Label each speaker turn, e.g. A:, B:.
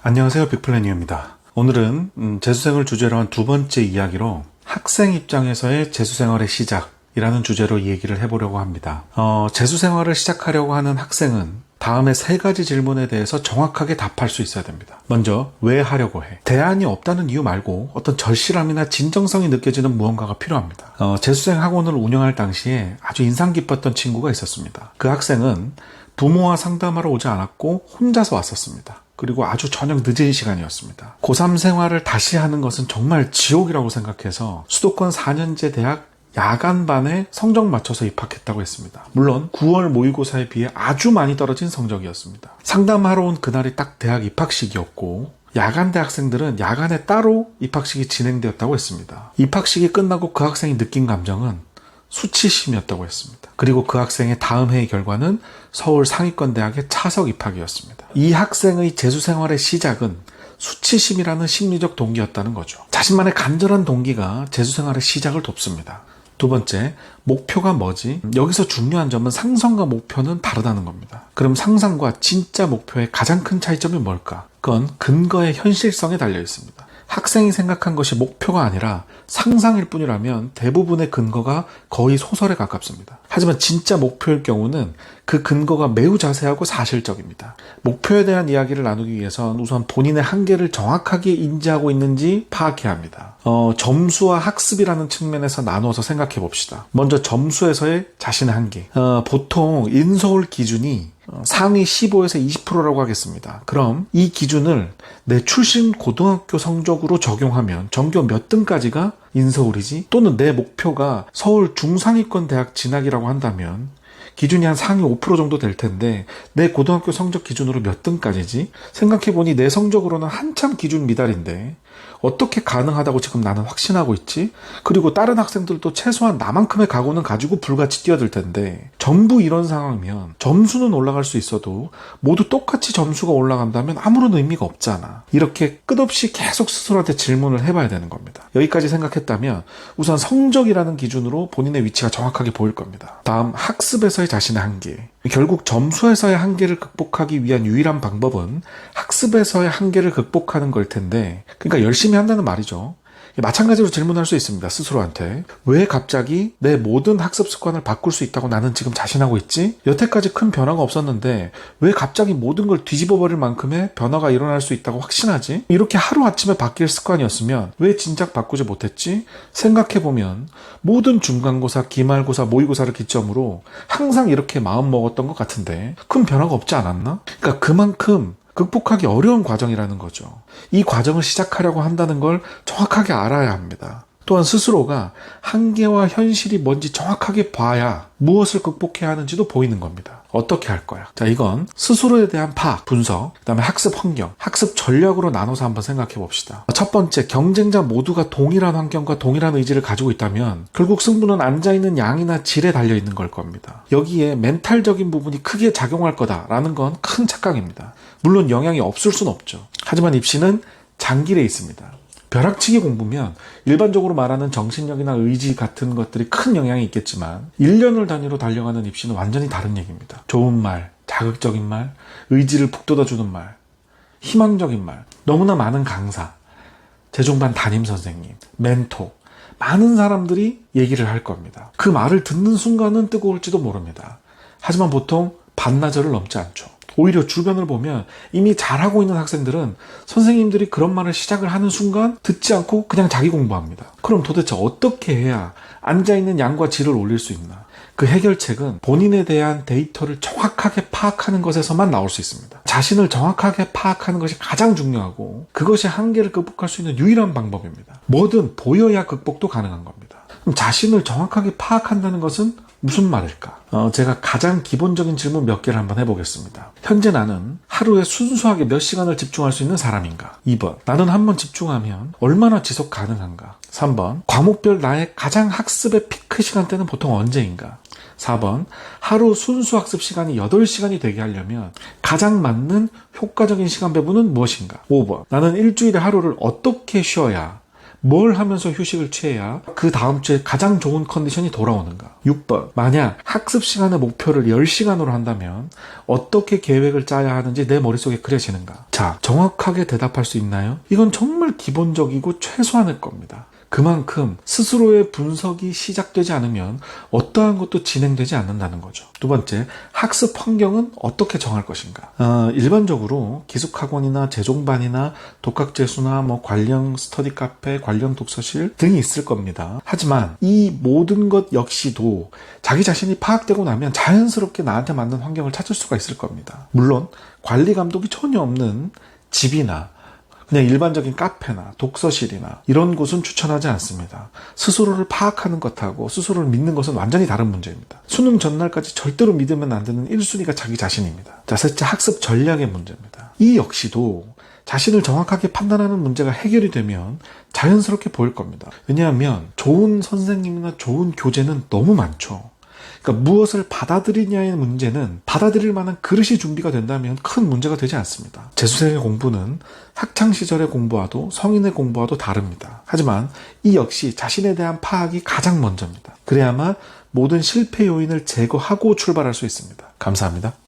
A: 안녕하세요, 빅플래니어입니다. 오늘은 재수생을 주제로 한 두 번째 이야기로 학생 입장에서의 재수생활의 시작이라는 주제로 이 얘기를 해보려고 합니다. 재수생활을 시작하려고 하는 학생은 다음에 세 가지 질문에 대해서 정확하게 답할 수 있어야 됩니다. 먼저, 왜 하려고 해? 대안이 없다는 이유 말고 어떤 절실함이나 진정성이 느껴지는 무언가가 필요합니다. 재수생 학원을 운영할 당시에 아주 인상 깊었던 친구가 있었습니다. 그 학생은 부모와 상담하러 오지 않았고 혼자서 왔었습니다. 그리고 아주 저녁 늦은 시간이었습니다. 고3 생활을 다시 하는 것은 정말 지옥이라고 생각해서 수도권 4년제 대학 야간반에 성적 맞춰서 입학했다고 했습니다. 물론 9월 모의고사에 비해 아주 많이 떨어진 성적이었습니다. 상담하러 온 그날이 딱 대학 입학식이었고 야간 대학생들은 야간에 따로 입학식이 진행되었다고 했습니다. 입학식이 끝나고 그 학생이 느낀 감정은 수치심이었다고 했습니다. 그리고 그 학생의 다음 해의 결과는 서울 상위권 대학의 차석 입학이었습니다. 이 학생의 재수생활의 시작은 수치심이라는 심리적 동기였다는 거죠. 자신만의 간절한 동기가 재수생활의 시작을 돕습니다. 두 번째, 목표가 뭐지? 여기서 중요한 점은 상상과 목표는 다르다는 겁니다. 그럼 상상과 진짜 목표의 가장 큰 차이점이 뭘까? 그건 근거의 현실성에 달려 있습니다. 학생이 생각한 것이 목표가 아니라 상상일 뿐이라면 대부분의 근거가 거의 소설에 가깝습니다. 하지만 진짜 목표일 경우는 그 근거가 매우 자세하고 사실적입니다. 목표에 대한 이야기를 나누기 위해선 우선 본인의 한계를 정확하게 인지하고 있는지 파악해야 합니다. 점수와 학습이라는 측면에서 나누어서 생각해 봅시다. 먼저 점수에서의 자신의 한계. 보통 인서울 기준이 상위 15에서 20%라고 하겠습니다. 그럼 이 기준을 내 출신 고등학교 성적으로 적용하면 전교 몇 등까지가 인서울이지? 또는 내 목표가 서울 중상위권 대학 진학이라고 한다면 기준이 한 상위 5% 정도 될 텐데 내 고등학교 성적 기준으로 몇 등까지지? 생각해보니 내 성적으로는 한참 기준 미달인데 어떻게 가능하다고 지금 나는 확신하고 있지? 그리고 다른 학생들도 최소한 나만큼의 각오는 가지고 불같이 뛰어들 텐데 전부 이런 상황이면 점수는 올라갈 수 있어도 모두 똑같이 점수가 올라간다면 아무런 의미가 없잖아. 이렇게 끝없이 계속 스스로한테 질문을 해봐야 되는 겁니다. 여기까지 생각했다면 우선 성적이라는 기준으로 본인의 위치가 정확하게 보일 겁니다. 다음, 학습에서의 자신의 한계. 결국 점수에서의 한계를 극복하기 위한 유일한 방법은 학습에서의 한계를 극복하는 걸 텐데, 그러니까 열심히 한다는 말이죠. 마찬가지로 질문할 수 있습니다. 스스로한테. 왜 갑자기 내 모든 학습 습관을 바꿀 수 있다고 나는 지금 자신하고 있지? 여태까지 큰 변화가 없었는데 왜 갑자기 모든 걸 뒤집어버릴 만큼의 변화가 일어날 수 있다고 확신하지? 이렇게 하루아침에 바뀔 습관이었으면 왜 진작 바꾸지 못했지? 생각해보면 모든 중간고사, 기말고사, 모의고사를 기점으로 항상 이렇게 마음먹었던 것 같은데 큰 변화가 없지 않았나? 그러니까 그만큼 극복하기 어려운 과정이라는 거죠. 이 과정을 시작하려고 한다는 걸 정확하게 알아야 합니다. 또한 스스로가 한계와 현실이 뭔지 정확하게 봐야 무엇을 극복해야 하는지도 보이는 겁니다. 어떻게 할 거야? 자, 이건 스스로에 대한 파악, 분석, 그 다음에 학습 환경, 학습 전략으로 나눠서 한번 생각해 봅시다. 첫 번째, 경쟁자 모두가 동일한 환경과 동일한 의지를 가지고 있다면 결국 승부는 앉아있는 양이나 질에 달려있는 걸 겁니다. 여기에 멘탈적인 부분이 크게 작용할 거다라는 건 큰 착각입니다. 물론 영향이 없을 순 없죠. 하지만 입시는 장길에 있습니다. 벼락치기 공부면 일반적으로 말하는 정신력이나 의지 같은 것들이 큰 영향이 있겠지만 1년을 단위로 달려가는 입시는 완전히 다른 얘기입니다. 좋은 말, 자극적인 말, 의지를 북돋아주는 말, 희망적인 말, 너무나 많은 강사, 재종반 담임선생님, 멘토, 많은 사람들이 얘기를 할 겁니다. 그 말을 듣는 순간은 뜨거울지도 모릅니다. 하지만 보통 반나절을 넘지 않죠. 오히려 주변을 보면 이미 잘하고 있는 학생들은 선생님들이 그런 말을 시작을 하는 순간 듣지 않고 그냥 자기 공부합니다. 그럼 도대체 어떻게 해야 앉아있는 양과 질을 올릴 수 있나? 그 해결책은 본인에 대한 데이터를 정확하게 파악하는 것에서만 나올 수 있습니다. 자신을 정확하게 파악하는 것이 가장 중요하고 그것이 한계를 극복할 수 있는 유일한 방법입니다. 뭐든 보여야 극복도 가능한 겁니다. 그럼 자신을 정확하게 파악한다는 것은 무슨 말일까? 제가 가장 기본적인 질문 몇 개를 한번 해보겠습니다. 현재 나는 하루에 순수하게 몇 시간을 집중할 수 있는 사람인가? 2번, 나는 한번 집중하면 얼마나 지속 가능한가? 3번, 과목별 나의 가장 학습의 피크 시간대는 보통 언제인가? 4번, 하루 순수 학습 시간이 8시간이 되게 하려면 가장 맞는 효과적인 시간 배분은 무엇인가? 5번, 나는 일주일에 하루를 어떻게 쉬어야 뭘 하면서 휴식을 취해야 그 다음 주에 가장 좋은 컨디션이 돌아오는가? 6번. 만약 학습 시간의 목표를 10시간으로 한다면 어떻게 계획을 짜야 하는지 내 머릿속에 그려지는가? 자, 정확하게 대답할 수 있나요? 이건 정말 기본적이고 최소한일 겁니다. 그만큼 스스로의 분석이 시작되지 않으면 어떠한 것도 진행되지 않는다는 거죠. 두 번째, 학습 환경은 어떻게 정할 것인가? 일반적으로 기숙학원이나 재종반이나 독학재수나 관련 스터디 카페, 관련 독서실 등이 있을 겁니다. 하지만 이 모든 것 역시도 자기 자신이 파악되고 나면 자연스럽게 나한테 맞는 환경을 찾을 수가 있을 겁니다. 물론 관리 감독이 전혀 없는 집이나 그냥 일반적인 카페나 독서실이나 이런 곳은 추천하지 않습니다. 스스로를 파악하는 것하고 스스로를 믿는 것은 완전히 다른 문제입니다. 수능 전날까지 절대로 믿으면 안 되는 1순위가 자기 자신입니다. 자, 셋째, 학습 전략의 문제입니다. 이 역시도 자신을 정확하게 판단하는 문제가 해결이 되면 자연스럽게 보일 겁니다. 왜냐하면 좋은 선생님이나 좋은 교재는 너무 많죠. 그러니까 무엇을 받아들이냐의 문제는 받아들일 만한 그릇이 준비가 된다면 큰 문제가 되지 않습니다. 재수생의 공부는 학창시절의 공부와도 성인의 공부와도 다릅니다. 하지만 이 역시 자신에 대한 파악이 가장 먼저입니다. 그래야만 모든 실패 요인을 제거하고 출발할 수 있습니다. 감사합니다.